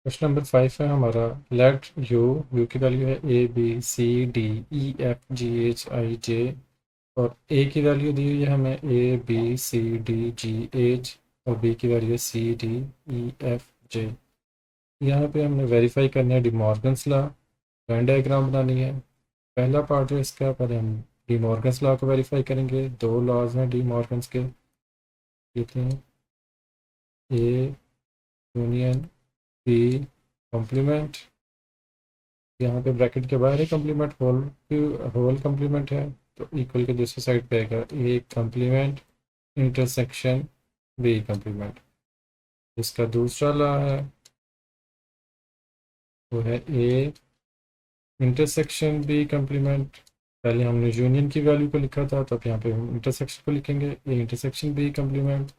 Question number 5 है हमारा। Let you की वैल्यू है A B C D E F G H I J, और ए की वैल्यू दी हुई है हमें A B C D G H, और बी की वैल्यू है सी डी ई एफ जे। यहाँ पे हमने वेरीफाई करना है डिमॉर्गन्स लॉ, वेन डायग्राम बनानी है। पहला पार्ट है इसका, पहले हम डिमॉर्गन्स लॉ को वेरीफाई करेंगे। दो लॉज हैं डिमॉर्गन्स के, लिखते हैं ए यूनियन बी कॉम्प्लीमेंट। यहाँ पे ब्रैकेट के बाहर है कम्प्लीमेंट, होल कम्प्लीमेंट है, तो इक्वल के दूसरी साइड पे आएगा A complement intersection B complement. इसका दूसरा लॉ है वो है ए इंटरसेक्शन बी कम्प्लीमेंट। पहले हमने यूनियन की वैल्यू को लिखा था, तो अब यहाँ पे हम इंटरसेक्शन को लिखेंगे A intersection B complement.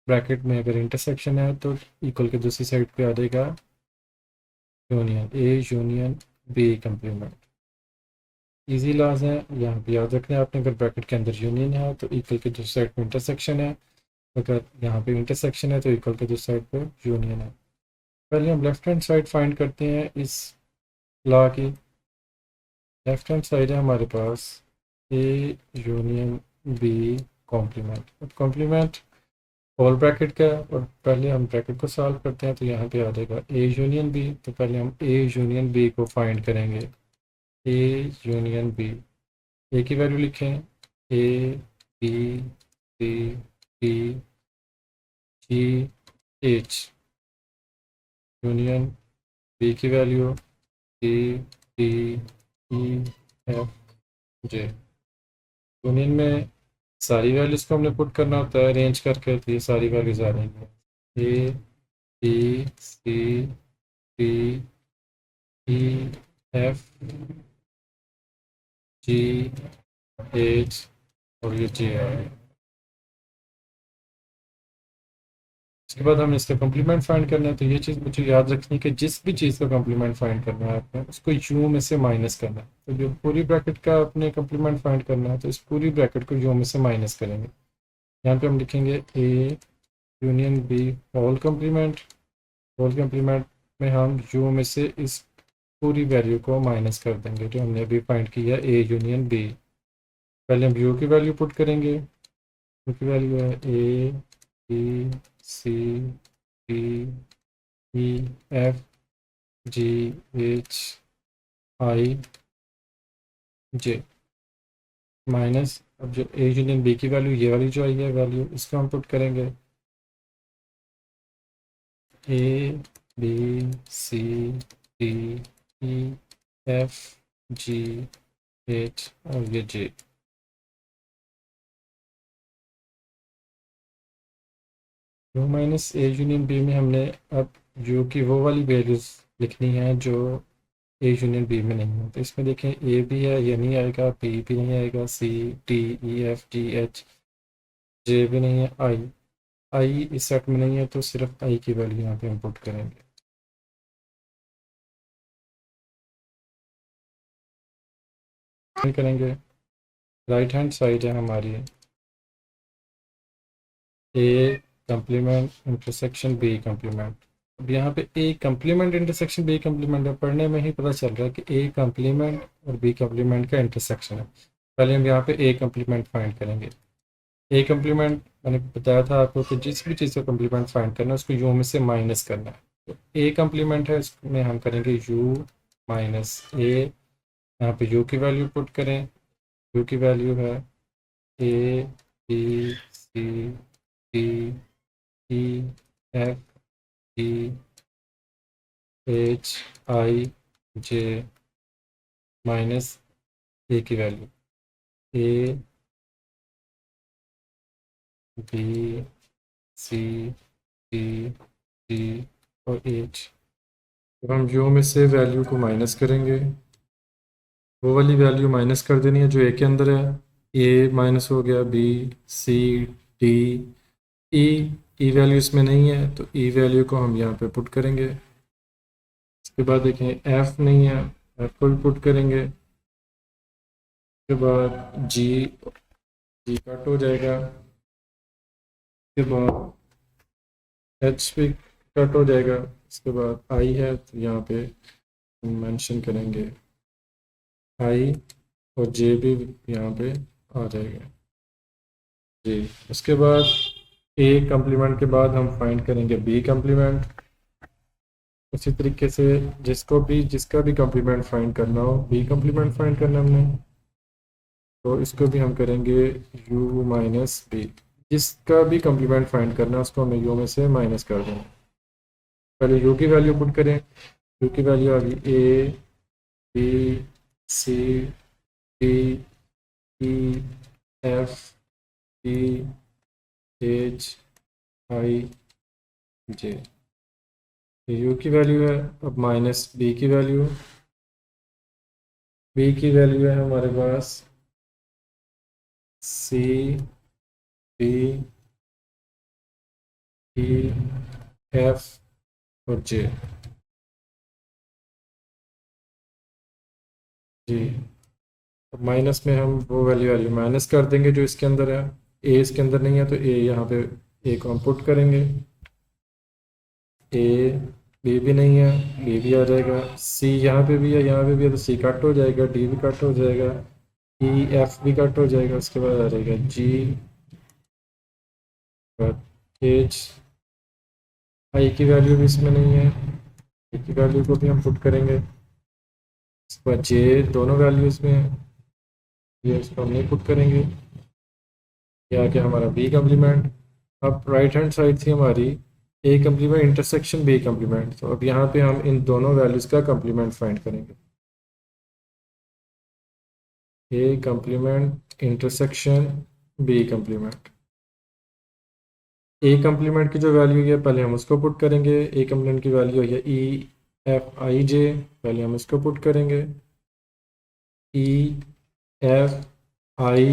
Bracket में अगर इंटरसेक्शन है तो इक्वल के दूसरी साइड पे आ जाएगा union, A union B complement. Easy laws हैं, यहाँ पे याद रखना है आपने। अगर ब्रैकेट के अंदर यूनियन है तो इक्वल के दूसरी साइड पे इंटरसेक्शन है, अगर यहाँ पे इंटरसेक्शन है तो इक्वल के दूसरी साइड पे यूनियन है। पहले हम लेफ्ट हैंड साइड फाइंड करते हैं इस लॉ की। लेफ्ट हैंड साइड है हमारे पास ए यूनियन बी कॉम्प्लीमेंट। अब कॉम्प्लीमेंट होल ब्रैकेट का है, और पहले हम ब्रैकेट को सॉल्व करते हैं, तो यहाँ पे आ जाएगा ए यूनियन बी। तो पहले हम ए यूनियन बी को फाइंड करेंगे। ए यूनियन बी, ए की वैल्यू लिखें A B C D G H, union B की value C D E F J. Union में सारी वैल्यूज को हमने पुट करना होता है अरेंज करके, तो ये सारी वैल्यूज आ रही हैं A B C D E F G H, और ये जे आ रही है। इसके बाद हमें इसका कम्प्लीमेंट फाइंड करना है। तो ये चीज़ मुझे याद रखनी है कि जिस भी चीज़ का कम्प्लीमेंट फाइंड करना है आपने, उसको यू में से माइनस करना है। तो जो पूरी ब्रैकेट का अपने कम्प्लीमेंट फाइंड करना है, तो इस पूरी ब्रैकेट को यू में से माइनस करेंगे। यहाँ पे हम लिखेंगे A union B whole complement. Whole complement में हम यू में से इस पूरी वैल्यू को माइनस कर देंगे जो हमने अभी फाइंड किया ए यूनियन बी। पहले हम यू की वैल्यू पुट करेंगे। यू की वैल्यू है A B C D E F G H I J, minus अब जो ए यूनियन बी की वैल्यू, ये वाली जो आई है वैल्यू, इसको हम पुट करेंगे A B C D E F G H, और ये J. U minus A union B में हमने अब यू की वो वाली वैल्यूज लिखनी है जो ए यूनियन बी में नहीं है। तो इसमें देखें ए भी है, ये नहीं आएगा, बी भी नहीं आएगा, C D E F G H J भी नहीं है, आई आई इस सेट में नहीं है, तो सिर्फ आई की वैल्यू यहाँ पे हम पुट करेंगे। करेंगे राइट हैंड साइड है हमारी A complement intersection B complement. अब यहाँ पे A complement intersection B complement है, पढ़ने में ही पता चल रहा है कि ए कम्प्लीमेंट और बी कम्प्लीमेंट का इंटरसेक्शन है। पहले हम यहाँ पे ए कम्प्लीमेंट फाइंड करेंगे। ए कम्प्लीमेंट मैंने बताया था आपको कि जिस भी चीज़ का कम्प्लीमेंट फाइंड करना है उसको यू में से माइनस करना है। तो ए कम्प्लीमेंट है, इसमें हम करेंगे यू माइनस ए। यहाँ पे यू की वैल्यू पुट करें। यू की वैल्यू है A B C D E F G H I J, minus A की value A B C D G और एच। तो हम यू में से वैल्यू को माइनस करेंगे, वो वाली वैल्यू माइनस कर देनी है जो ए के अंदर है। ए माइनस हो गया, B C D E, E value इसमें नहीं है, तो ई वैल्यू को हम यहाँ पे पुट करेंगे। इसके बाद देखें एफ नहीं है, एफ को भी पुट करेंगे। उसके बाद जी, जी कट हो जाएगा। उसके बाद एच पे कट हो जाएगा। इसके बाद आई है तो यहाँ पे मेंशन करेंगे आई, और जे भी यहाँ पे आ जाएगा जी। उसके बाद ए कम्प्लीमेंट के बाद हम फाइंड करेंगे बी कम्प्लीमेंट। उसी तरीके से जिसका भी कम्प्लीमेंट फाइंड करना हो, बी कम्प्लीमेंट फाइंड करना है हमने, तो इसको भी हम करेंगे u माइनस बी। जिसका भी कम्प्लीमेंट फाइंड करना है उसको हमें u में से माइनस कर देना। पहले u की वैल्यू पुट करें। u की वैल्यू आ गई A B C D E F G H I J. u की वैल्यू है। अब माइनस बी की वैल्यू। बी की वैल्यू है हमारे पास सी डी ई एफ और जे जी। अब माइनस में हम वो वैल्यू वैल्यू माइनस कर देंगे जो इसके अंदर है। ए इसके अंदर नहीं है तो ए यहाँ पे ए को हम पुट करेंगे। ए बी भी नहीं है, बी भी आ जाएगा। सी यहाँ पे भी है, यहाँ पे भी है, तो सी कट हो जाएगा, डी भी कट हो जाएगा, ई एफ भी कट हो जाएगा। उसके बाद आ जाएगा जी और एच। आई की वैल्यू भी इसमें नहीं है, आई की वैल्यू को भी हम पुट करेंगे। उसके बाद जे दोनों वैल्यूज में है, ये इसको हम नहीं पुट करेंगे। ये आ गया हमारा बी कम्प्लीमेंट। अब राइट हैंड साइड थी हमारी A complement intersection B complement, तो अब यहाँ पे हम इन दोनों वैल्यूज़ का कम्प्लीमेंट फाइंड करेंगे। A complement intersection B complement. A complement की जो वैल्यू है पहले हम उसको पुट करेंगे। ए कम्प्लीमेंट की वैल्यू है ई एफ आई जे, पहले हम इसको पुट करेंगे। ई एफ आई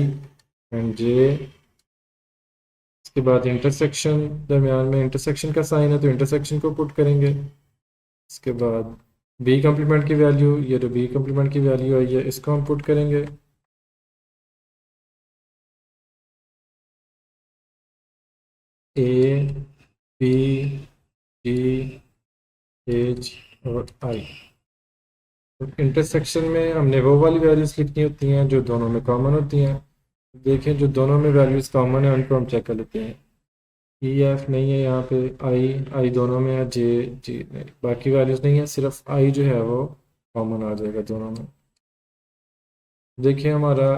एंड जे। इसके बाद इंटरसेक्शन, दरमियान में इंटरसेक्शन का साइन है तो इंटरसेक्शन को पुट करेंगे। इसके बाद बी कम्प्लीमेंट की वैल्यू, ये जो बी कम्प्लीमेंट की वैल्यू आई है इसको हम पुट करेंगे। ए बी जी एच और आई। इंटरसेक्शन में हमने वो वाली वैल्यूज़ लिखनी होती हैं जो दोनों में कॉमन होती हैं। देखें जो दोनों में वैल्यूज़ कॉमन है उनको हम चेक कर लेते हैं। ई एफ नहीं है यहाँ पे, आई आई दोनों में है, जे जी नहीं, बाकी वैल्यूज़ नहीं है, सिर्फ आई जो है वो कॉमन आ जाएगा दोनों में। देखिए हमारा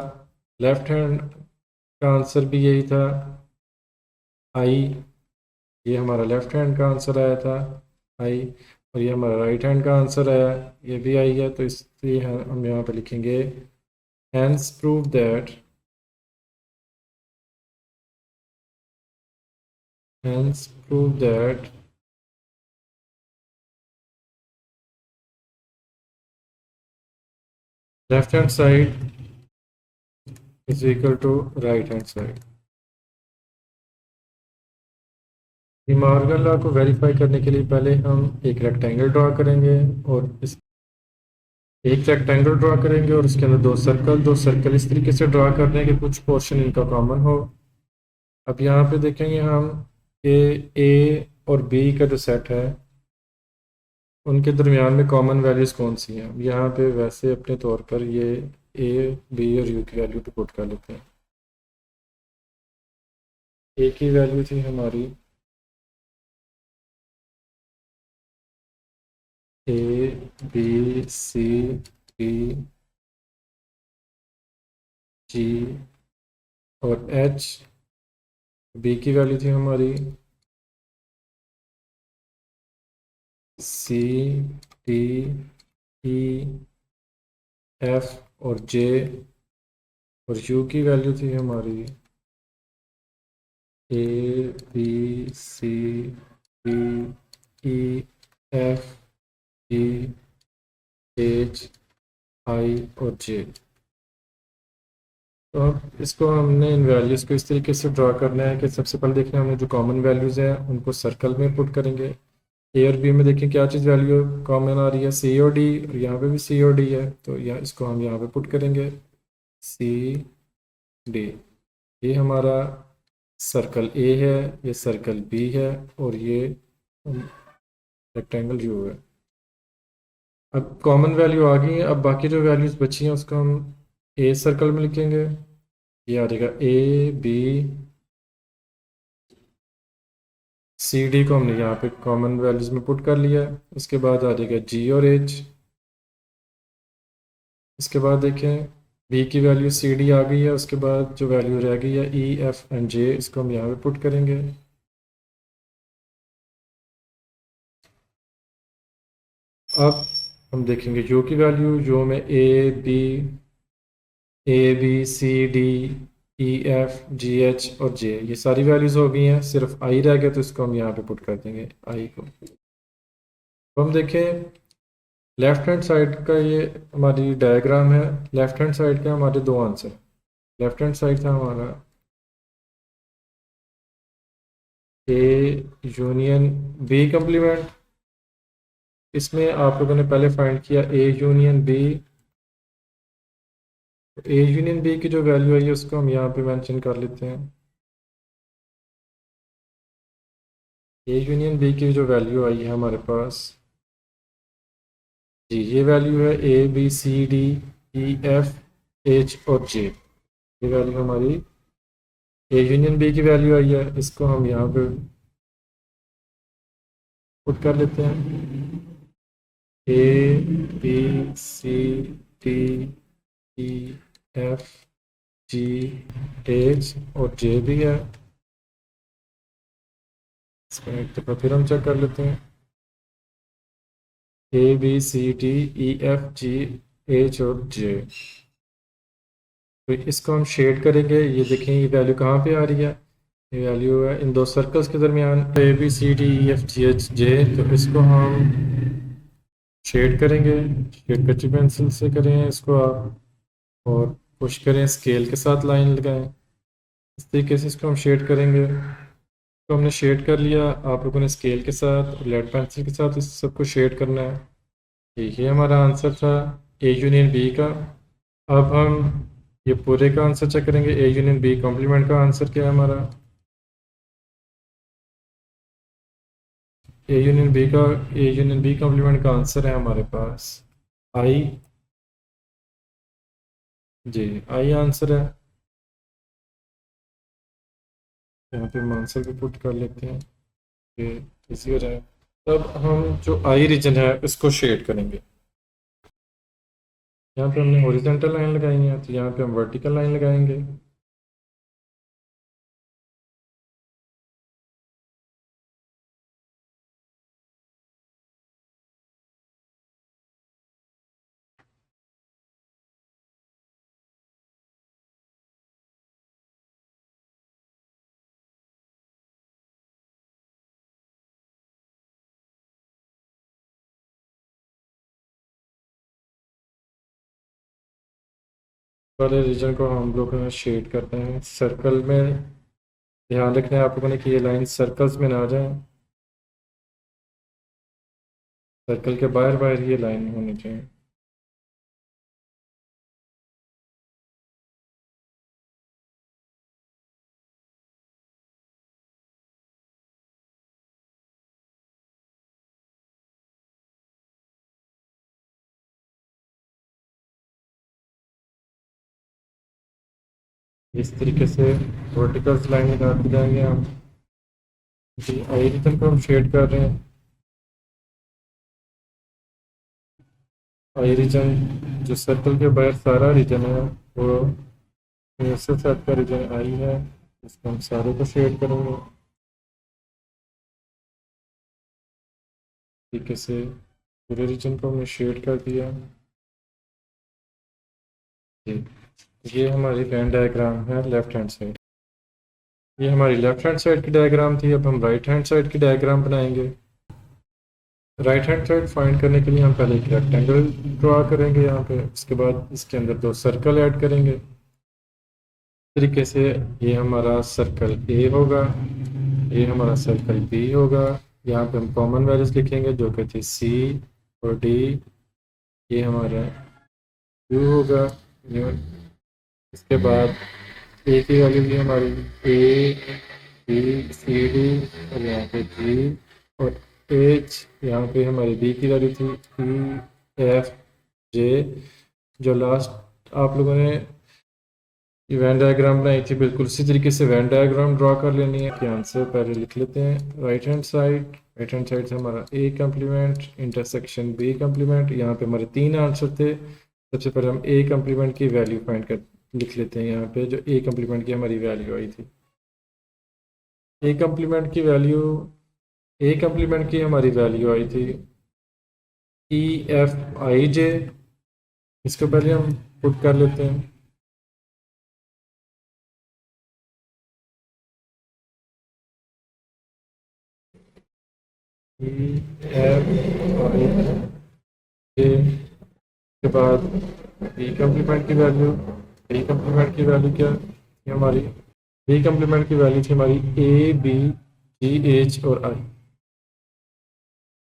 लेफ्ट हैंड का आंसर भी यही था, आई। ये हमारा लेफ्ट हैंड का आंसर आया था आई, और ये हमारा राइट हैंड का आंसर आया, ये भी आई है। तो इसलिए हम यहाँ पे लिखेंगे hence prove that, hence prove that left hand side is equal to right hand side. De Morgan law को वेरीफाई करने के लिए पहले हम एक रेक्टेंगल ड्रा करेंगे, और इस एक रेक्टेंगल ड्रा करेंगे और उसके अंदर दो सर्कल इस तरीके से ड्रा करने हैं कि कुछ पोर्शन इनका कॉमन हो। अब यहाँ पे देखेंगे हम कि ए और बी का जो सेट है उनके दरमियान में कॉमन वैल्यूज़ कौन सी हैं। यहाँ पे वैसे अपने तौर पर ये ए बी और यू की वैल्यू पे पुट कर लेते हैं। ए की वैल्यू थी हमारी A B C D G और एच। बी की वैल्यू थी हमारी सी डी ई एफ और जे, और यू की वैल्यू थी हमारी A B C D E F G H I और जे। तो अब इसको हमने इन वैल्यूज़ को इस तरीके से ड्रा करना है कि सबसे पहले देखना है हमें जो कॉमन वैल्यूज़ हैं उनको सर्कल में पुट करेंगे। ए और बी में देखें क्या चीज़ वैल्यू कॉमन आ रही है, सी और डी, और यहाँ पे भी सी और डी है, तो यहाँ इसको हम यहाँ पे पुट करेंगे सी डी। ये हमारा सर्कल ए है, ये सर्कल बी है, और ये रेक्टेंगल व्यू है। अब कॉमन वैल्यू आ गई है, अब बाकी जो वैल्यूज़ बची हैं उसको हम ए सर्कल में लिखेंगे। ये आ जाएगा ए बी सी डी को हमने यहाँ पे कॉमन वैल्यूज़ में पुट कर लिया है। उसके बाद आ जाएगा जी और एच। इसके बाद देखें बी की वैल्यू सी डी आ गई है, उसके बाद जो वैल्यू रह गई है ई एफ एंड जे, इसको हम यहाँ पे पुट करेंगे। अब हम देखेंगे यू की वैल्यू, यू में A B C D E F G H और जे, ये सारी वैल्यूज़ हो गई हैं, सिर्फ आई रह गया, तो इसको हम यहाँ पे पुट कर देंगे आई को। तो हम देखें लेफ्ट हैंड साइड का ये हमारी डायग्राम है। लेफ्ट हैंड साइड के हमारे दो आंसर। लेफ्ट हैंड साइड था हमारा ए यूनियन बी कंप्लीमेंट। इसमें आप लोगों ने पहले फाइंड किया A union B. A union B की जो वैल्यू आई है उसको हम यहाँ पे मेंशन कर लेते हैं। ए यूनियन बी की जो वैल्यू आई है हमारे पास, जी ये वैल्यू है A B C D E F H और जे। ये वैल्यू हमारी ए यूनियन बी की वैल्यू आई है, इसको हम यहाँ पे पुट कर लेते हैं। A B C D E F G H और जे भी है। इसको एक दफ़ा फिर हम चेक कर लेते हैं। A B C D E F G H और जे। तो इसको हम शेड करेंगे। ये देखें ये वैल्यू कहाँ पे आ रही है, ये वैल्यू है इन दो सर्कल्स के दरमियान A B C D E F G H J. तो इसको हम शेड करेंगे। शेड कच्ची पेंसिल से करें इसको आप, और पुश करें, स्केल के साथ लाइन लगाएं। इस तरीके से इसको हम शेड करेंगे। तो हमने शेड कर लिया। आप लोगों ने स्केल के साथ और लेड पेंसिल के साथ इस सबको शेड करना है। ये हमारा आंसर था ए यूनियन बी का। अब हम ये पूरे का आंसर चेक करेंगे। ए यूनियन बी कॉम्प्लीमेंट का आंसर क्या है हमारा, ए यूनियन बी कॉम्प्लीमेंट का आंसर है हमारे पास आई। जी आई आंसर है। यहाँ पे हम आंसर भी पुट कर लेते हैं, ये इजियर है। तब हम जो आई रीजन है इसको शेड करेंगे। यहाँ पे हमने हॉरिजॉन्टल लाइन लगाई है, तो यहाँ पे हम वर्टिकल लाइन लगाएंगे। वाले रीजन को हम लोग शेड करते हैं सर्कल में। ध्यान रखना है आप लोगों ने कि ये लाइन सर्कल्स में ना आ जाए, सर्कल के बाहर बाहर ये लाइन होनी चाहिए। इस तरीके से वर्टिकल्स लाइन लगाते जाएंगे हम। जी आई रीजन को हम शेड कर रहे हैं। आई रीजन जो सर्कल के बाहर सारा रीजन है वो यूनिवर्सल सेट का रीजन आई है, इसको हम सारे को शेड करेंगे तरीके से। पूरे रीजन को हमने शेड कर दिया। जी ये हमारी वेन डायग्राम है लेफ्ट हैंड साइड। ये हमारी लेफ्ट हैंड साइड की डायग्राम थी। अब हम राइट हैंड साइड की डायग्राम बनाएंगे। राइट हैंड साइड फाइंड करने के लिए हम पहले एक रेक्टेंगल ड्रा करेंगे यहाँ पे, उसके बाद इसके अंदर दो सर्कल ऐड करेंगे। इस तरीके से ये हमारा सर्कल ए होगा, ये हमारा सर्कल बी होगा। यहाँ पे हम कॉमन वैल्यूज लिखेंगे जो कि थी सी और डी। ये हमारा यू होगा, यू। इसके बाद ए की वैल्यू भी हमारी ए बी सी डी और यहाँ पे जी और एच, यहाँ पे हमारी बी की वैल्यू थी, ई एफ जे। जो लास्ट आप लोगों ने वैन डायग्राम बनाई थी, बिल्कुल इसी तरीके से वैन डायग्राम ड्रॉ कर लेनी है। कि आंसर पहले लिख लेते हैं। राइट हैंड साइड से हमारा A complement intersection B complement. यहाँ पे हमारे 3 आंसर थे। सबसे पहले हम ए कम्प्लीमेंट की वैल्यू फाइंड कर लिख लेते हैं। यहाँ पे जो ए कम्प्लीमेंट की हमारी वैल्यू आई थी, ए कम्प्लीमेंट की वैल्यू ए कम्प्लीमेंट की हमारी वैल्यू आई थी ई एफ आई जे। इसको पहले हम पुट कर लेते हैं। ई एफ आई जे के बाद बी कम्प्लीमेंट की वैल्यू। बी कम्प्लीमेंट की वैल्यू क्या थी हमारी? बी कम्प्लीमेंट की वैल्यू थी हमारी ए बी जी एच और आई,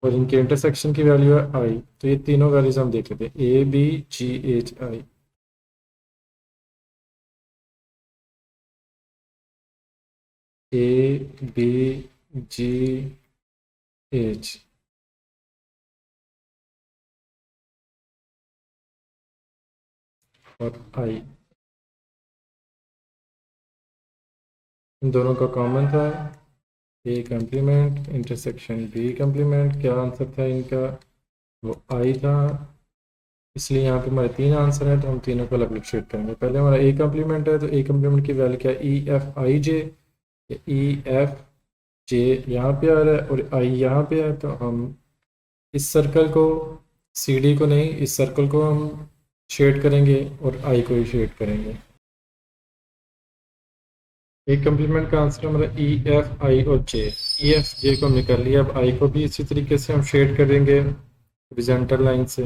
और इनके इंटरसेक्शन की वैल्यू है आई। तो ये तीनों वैल्यूज हम देख लेते हैं, A B G H I. A B G H और आई, इन दोनों का कॉमन था A complement intersection B complement. क्या आंसर था इनका? वो आई था। इसलिए यहाँ पे हमारे 3 आंसर हैं, तो हम तीनों को अलग अलग शेड करेंगे। पहले हमारा ए कम्प्लीमेंट है, तो ए कम्प्लीमेंट की वैल्यू क्या है? ई F I J. E F जे यहाँ पे आ रहा है और आई यहाँ पे है, तो हम इस सर्कल को, सी डी को नहीं, इस सर्कल को हम शेड करेंगे और आई को ही शेड करेंगे। एक कम्प्लीमेंट का आंसर हमारा ई एफ आई और जे। ई एफ जे को हमने कर लिया। अब आई को भी इसी तरीके से हम शेड करेंगे हॉरिजॉन्टल लाइन से।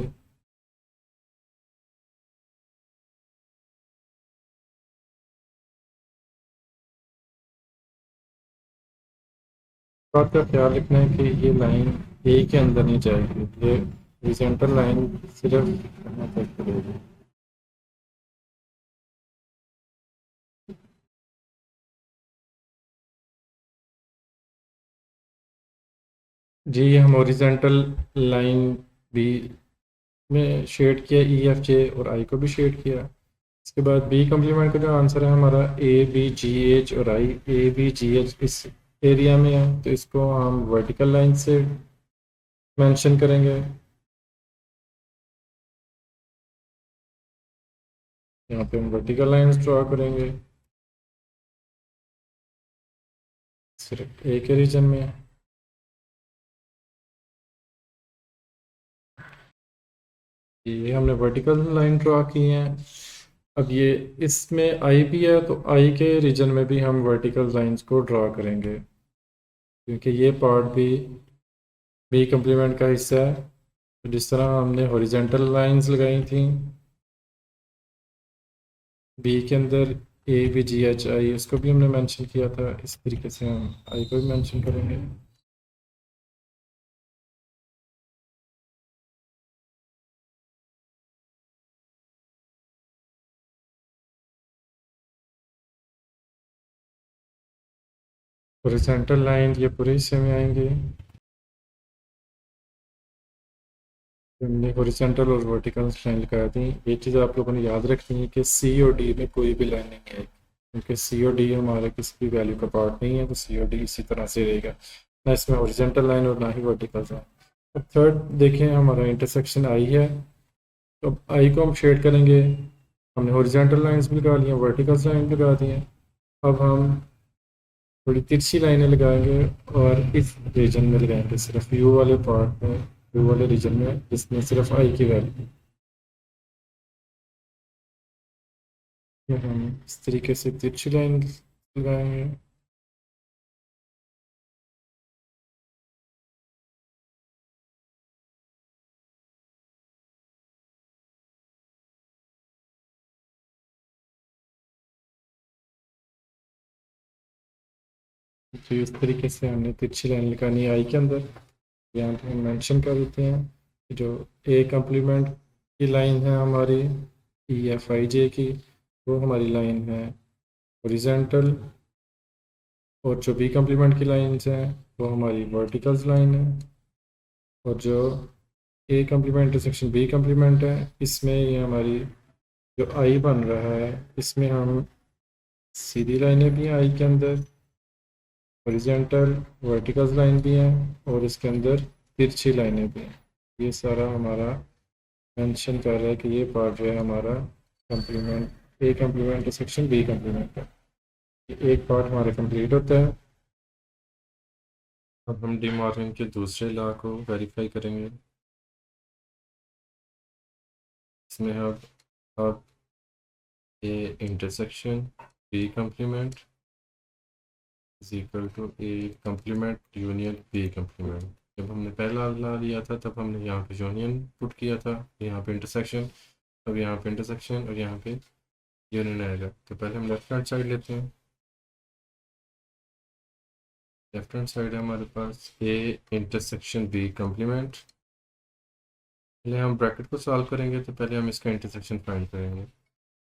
बात का ख्याल रखना है कि ये लाइन ए के अंदर नहीं जाएगी, ये हॉरिजॉन्टल लाइन सिर्फ यहाँ तक करेगी। जी, हम हॉरिजॉन्टल लाइन बी में शेड किया ई एफ जे, और आई को भी शेड किया। इसके बाद बी कम्प्लीमेंट का जो आंसर है हमारा ए बी जी एच और आई। ए बी जी एच इस एरिया में है, तो इसको हम वर्टिकल लाइन से मेंशन करेंगे। यहाँ पे हम वर्टिकल लाइंस ड्रॉ करेंगे सिर्फ ए के रीजन में। ये हमने वर्टिकल लाइन ड्रॉ की है। अब ये इसमें आई भी है, तो आई के रीजन में भी हम वर्टिकल लाइंस को ड्रॉ करेंगे, क्योंकि ये पार्ट भी बी कम्प्लीमेंट का हिस्सा है। तो जिस तरह हमने हॉरिजॉन्टल लाइंस लगाई थी बी के अंदर ए बी जी एच आई, उसको भी हमने मेंशन किया था, इस तरीके से हम आई को भी मेंशन करेंगे। हॉरिजॉन्टल लाइन ये पूरे हिस्से में आएंगे। हमने हॉरिजॉन्टल और वर्टिकल लाइन लगा दी। ये चीज़ आप लोगों ने याद रखनी है कि सी और डी में कोई भी लाइन नहीं है, क्योंकि सी और डी हमारे किसी भी वैल्यू का पार्ट नहीं है, तो सी और डी इसी तरह से रहेगा, ना इसमें हॉरिजॉन्टल लाइन और ना ही वर्टिकल लाइन। अब थर्ड देखें, हमारा इंटरसेक्शन आई है, तो अब आई को हम शेड करेंगे। हमने हॉरिजॉन्टल लाइंस भी लगा ली हैं, वर्टिकल लाइन भी लगा दी हैं। अब हम थोड़ी तिरछी लाइनें लगाएंगे और इस रीजन में लगाएंगे, सिर्फ यू वाले पार्ट में, यू वाले रीजन में, जिसमें सिर्फ आई की वैल्यू। हम इस तरीके से तिरछी लाइन लगाएंगे। तो इस तरीके से हमने तिरछी लाइन लगानी है आई के अंदर। यहाँ पे हम मेंशन कर देते हैं कि जो ए कम्प्लीमेंट की लाइन है हमारी ई एफ आई जे की, वो हमारी लाइन है हॉरिजॉन्टल, और जो बी कम्प्लीमेंट की लाइंस हैं वो हमारी वर्टिकल्स लाइन है। और जो A complement intersection B complement है, इसमें ये हमारी जो आई बन रहा है, इसमें हम सीधी लाइनें भी हैं आई के अंदर, हॉरिजॉन्टल वर्टिकल लाइन भी हैं, और इसके अंदर तिरछी लाइनें भी हैं। ये सारा हमारा मेंशन कर रहा है कि ये पार्ट जो है हमारा complement A complement intersection B complement है। ये एक पार्ट हमारा कंप्लीट होता है। अब हम डी मॉर्गन के दूसरे लॉ को वेरीफाई करेंगे। इसमें अब A intersection B complement is equal to A complement union B complement. जब हमने पहला ला लिया था तब हमने यहाँ पे यूनियन पुट किया था, यहाँ पे इंटरसेक्शन, अब यहाँ पे इंटरसेक्शन और यहाँ पे यूनियन आएगा। तो पहले हम लेफ्ट हैंड साइड लेते हैं। लेफ्ट हैंड साइड है हमारे पास ए इंटरसेक्शन बी कम्प्लीमेंट। पहले हम ब्रैकेट को सॉल्व करेंगे, तो पहले हम इसका इंटरसेक्शन फाइंड करेंगे।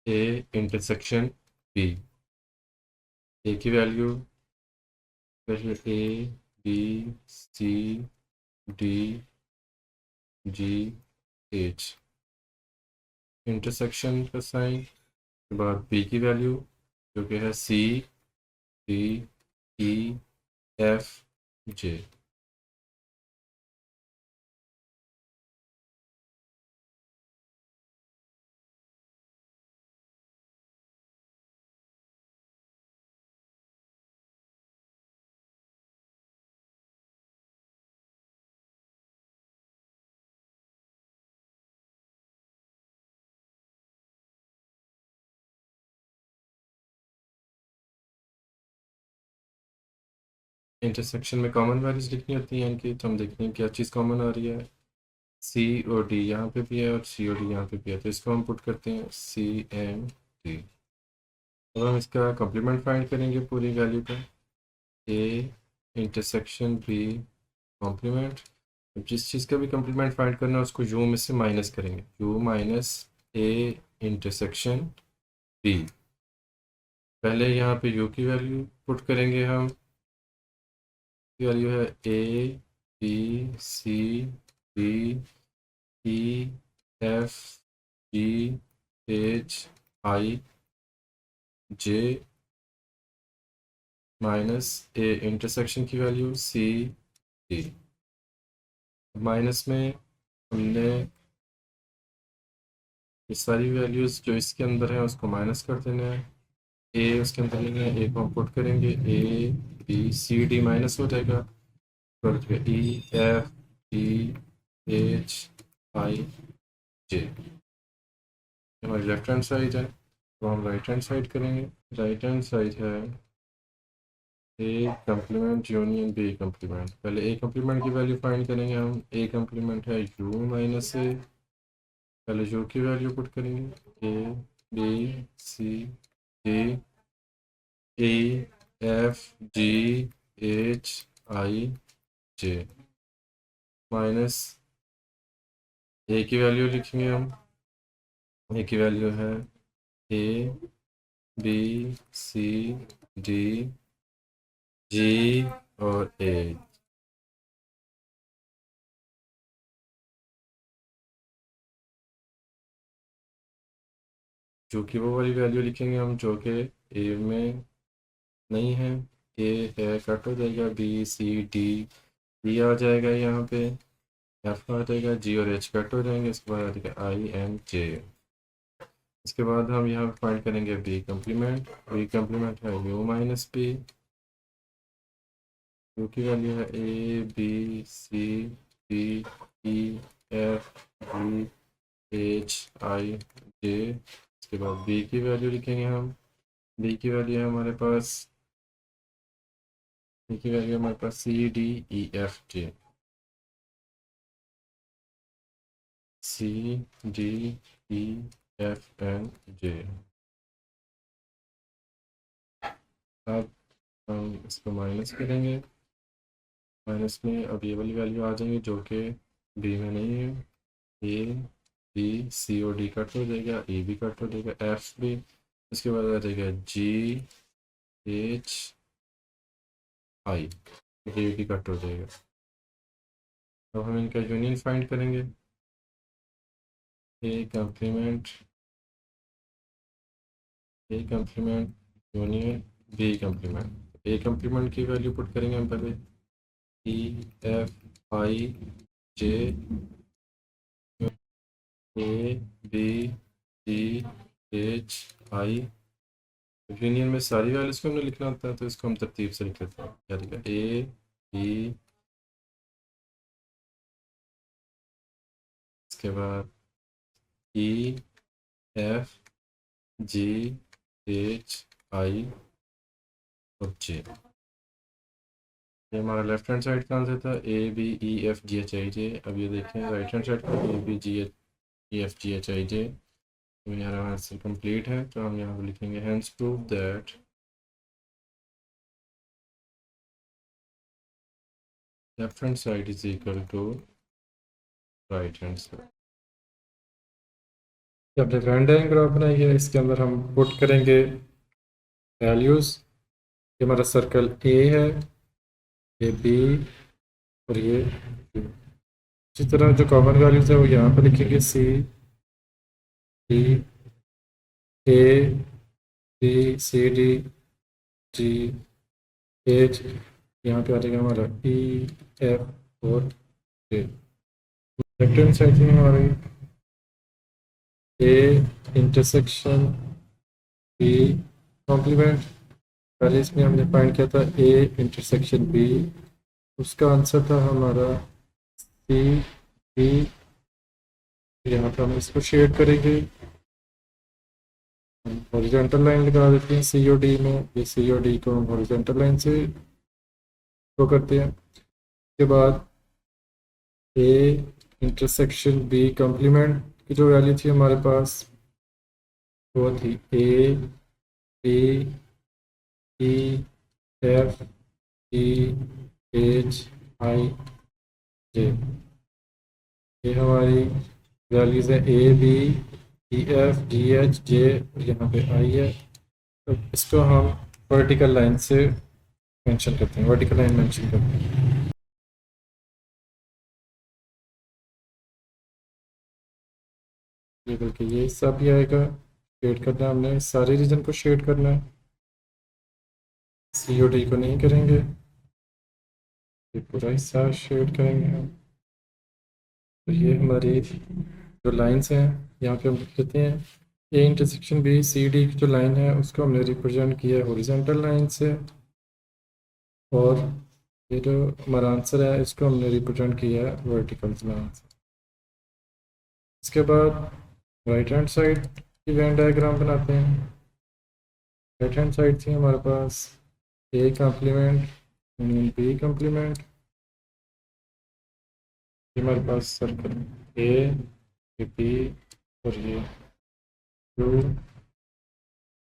ए इंटरसेक्शन बी, ए की वैल्यू पहले A B C D G H, intersection का साइन के बाद बी की वैल्यू जो कि है C D E F J. Intersection में कॉमन वैल्यूज लिखनी होती हैं इनकी, तो हम देखते हैं क्या चीज़ कॉमन आ रही है। सी और डी यहाँ पे भी है और सी और डी यहाँ पे भी है, तो इसको हम पुट करते हैं सी एम डी। अब हम इसका कॉम्प्लीमेंट फाइंड करेंगे पूरी वैल्यू का। ए इंटरसेक्शन बी कॉम्प्लीमेंट, जिस चीज़ का भी कॉम्प्लीमेंट फाइंड करना है उसको यू में से माइनस करेंगे, U minus A intersection B. पहले यहाँ पे यू की वैल्यू पुट करेंगे हम, की वैल्यू है A B C D E F G H I J minus A intersection की वैल्यू सी डी। माइनस में हमने ये सारी वैल्यूज़ जो इसके अंदर है उसको माइनस कर देना है। ए उसके अंदर नहीं है, ए को हम पुट करेंगे, A B C D minus हो जाएगा, फिर ई एफ जी एच आई जे। हमारी लेफ्ट हैंड साइड है, तो हम राइट हैंड साइड करेंगे। राइट हैंड साइड है A complement union B complement. पहले ए कम्प्लीमेंट की वैल्यू फाइंड करेंगे हम। ए कम्प्लीमेंट है यू माइनस ए, पहले यू की वैल्यू पुट करेंगे, A B C D E F G H I J minus A की वैल्यू लिखेंगे हम। ए की वैल्यू है A B C D G और ए। जो कि वो वाली वैल्यू लिखेंगे हम जो कि ए में नहीं है। ए है कट हो जाएगा, बी सी डी डी आ जाएगा यहाँ पे, एफ आ जाएगा, जी और एच कट हो जाएंगे, इसके बाद आ जाएगा आई एन जे। इसके बाद हम यहाँ फाइंड करेंगे बी कम्प्लीमेंट। बी कम्प्लीमेंट है यू माइनस बी, यू की वैल्यू है A B C D E F G H I J. इसके बाद बी की वैल्यू लिखेंगे हम। बी की वैल्यू है हमारे पास, बी की वैल्यू हमारे पास C D E F J, C D E F N J. अब हम इसको माइनस करेंगे। माइनस में अब ये वाली वैल्यू आ जाएंगी जो कि बी में नहीं है। ए बी सी और डी कट हो जाएगा, ई भी कट हो जाएगा, एफ भी। इसके बाद आ जाएगा जी एच आई, ये भी कट हो जाएगा। तो हम इनका यूनियन फाइंड करेंगे। A complement union B complement. A complement की वैल्यू पुट करेंगे हम पहले, E F I J A B C H I. Union में सारी वैल्यूज को हमने लिखना होता है, तो इसको हम तरतीब से लिख लेते हैं। क्या लिखा, ए बी, इसके बाद ई एफ जी एच आई और जे। ये हमारा लेफ्ट हैंड साइड का आंसर था, A B E F G H I J. अब ये देखें राइट हैंड साइड का, A B G H E F G H I J. तो यहाँ आंसर कंप्लीट है, तो हम यहाँ पर लिखेंगे hence prove that left hand side is equal to right hand side. जब वेन डायग्राम ग्राफ बनाई है, इसके अंदर हम पुट करेंगे वैल्यूज़। ये हमारा सर्कल ए है, ये बी और ये Q। इसी तरह जो कॉमन वैल्यूज़ है वो यहाँ पर लिखेंगे, C D A B C D G H. यहाँ पे आ जाएगा हमारा ई एफ और जे। लेफ्ट हैंड साइड में हमारी ए इंटरसेक्शन बी कॉम्प्लीमेंट। पहले इसमें हमने फाइंड किया था ए इंटरसेक्शन बी, उसका आंसर था हमारा सी बी। यहाँ पे हम इसको शेड करेंगे, हॉरिजॉन्टल लाइन लगा देते हैं सी और डी में। ये सी और डी को हम हॉरिजॉन्टल लाइन से ड्रॉ करते हैं। उसके बाद ए इंटरसेक्शन बी कॉम्प्लीमेंट की जो वैल्यू थी हमारे पास, वो थी A B E F E H I J. ये हमारी वैल्यूज़ है, A B E F G H J और यहाँ पे आई है। तो इसको हम वर्टिकल लाइन से मेंशन करते हैं, वर्टिकल लाइन मेंशन करते हैं। ये बल्कि ये सब ही आएगा। शेड करना है हमने, सारे रीजन को शेड करना है, सी ओ डी को नहीं करेंगे। ये पूरा हिस्सा शेड करेंगे हम। तो ये हमारी जो लाइंस हैं, यहाँ पे हम लिख लेते हैं A intersection B C D की जो लाइन है उसको हमने रिप्रेजेंट किया है हॉरिजॉन्टल लाइन से, और ये जो हमारा आंसर है इसको हमने रिप्रेजेंट किया है वर्टिकल लाइन से। इसके बाद राइट हैंड साइड की वेन डायग्राम बनाते हैं। राइट हैंड साइड थी हमारे पास A complement union B complement. हमारे पास सर्कल ए बी और ये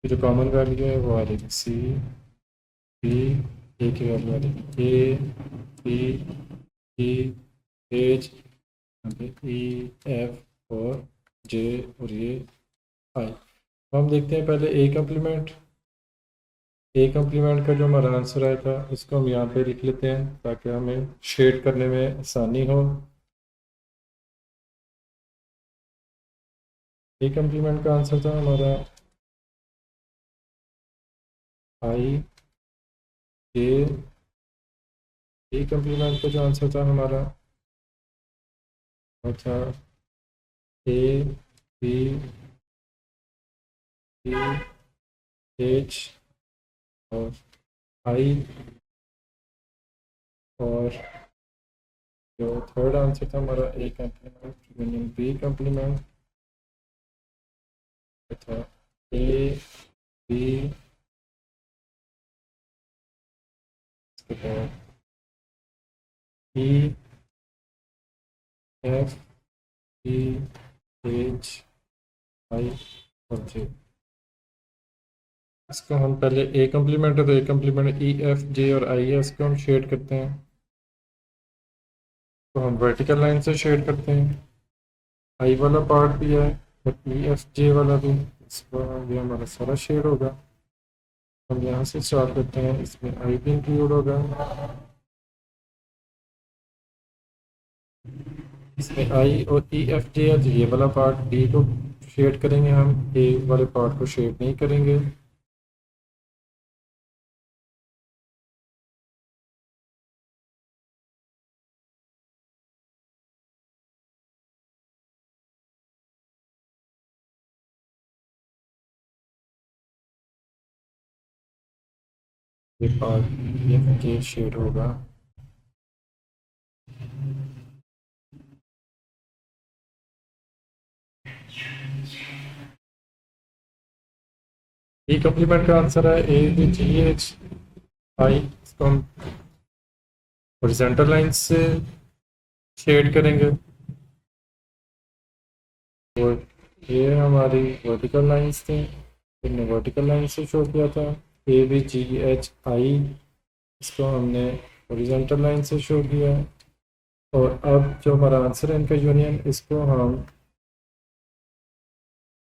जो कॉमन वैल्यू है वो आ रही है सी बी, ए की वैल्यू आ रही है A B E H, E F और जे और ये आई। हम देखते हैं पहले ए कम्प्लीमेंट। ए कम्प्लीमेंट का जो हमारा आंसर आया था उसको हम यहाँ पे लिख लेते हैं ताकि हमें शेड करने में आसानी हो। ए कम्प्लीमेंट का आंसर था हमारा आई ए। ए कम्प्लीमेंट का जो आंसर था हमारा वो था ए बी एच और आई, और जो थर्ड आंसर था हमारा A complement union B complement था ए बी, इसके बाद ई एफ ई एच आई और जे। इसको हम पहले ए कम्प्लीमेंट है तो ए कम्प्लीमेंट ई एफ जे और आई है, इसको हम शेड करते हैं। तो हम वर्टिकल लाइन से शेड करते हैं। आई वाला पार्ट भी है और ई एफ जे वाला भी, इसको ये हमारा सारा शेड होगा। हम यहाँ से स्टार्ट करते हैं, इसमें आई भी इंक्लूड होगा। इसमें आई और ई एफ जे है, तो ये वाला पार्ट बी को शेड करेंगे, हम ए वाले पार्ट को शेड नहीं करेंगे। ये पार्ट ई एफ जे शेड होगा। ई कम्प्लीमेंट का आंसर है ए बी जी एच आई। इसको हम हॉरिजॉन्टल लाइन से शेड करेंगे, और ये हमारी वर्टिकल लाइंस थी, हमने वर्टिकल लाइन से शो किया था। ए बी जी एच आई, इसको हमने हॉरिजॉन्टल लाइन से शो किया। और अब जो हमारा आंसर है इनका यूनियन, इसको हम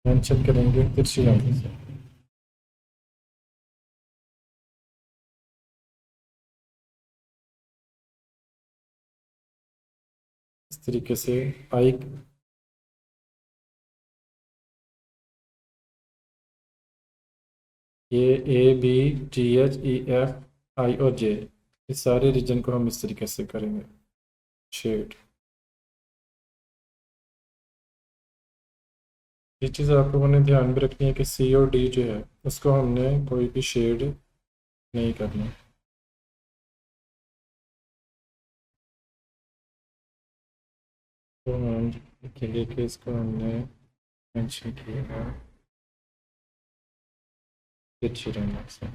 मेंशन करेंगे तिरछी लाइन से। इस तरीके से आई, ये A B G H E F I और जे, इस सारे रीजन को हम इस तरीके से करेंगे शेड। ये चीज़ आप लोगों ने ध्यान में रखनी है कि सी और डी जो है उसको हमने कोई भी शेड नहीं करना। तो हम लिखेंगे कि इसको हमने मेंशन किया है तिरछी लाइन से।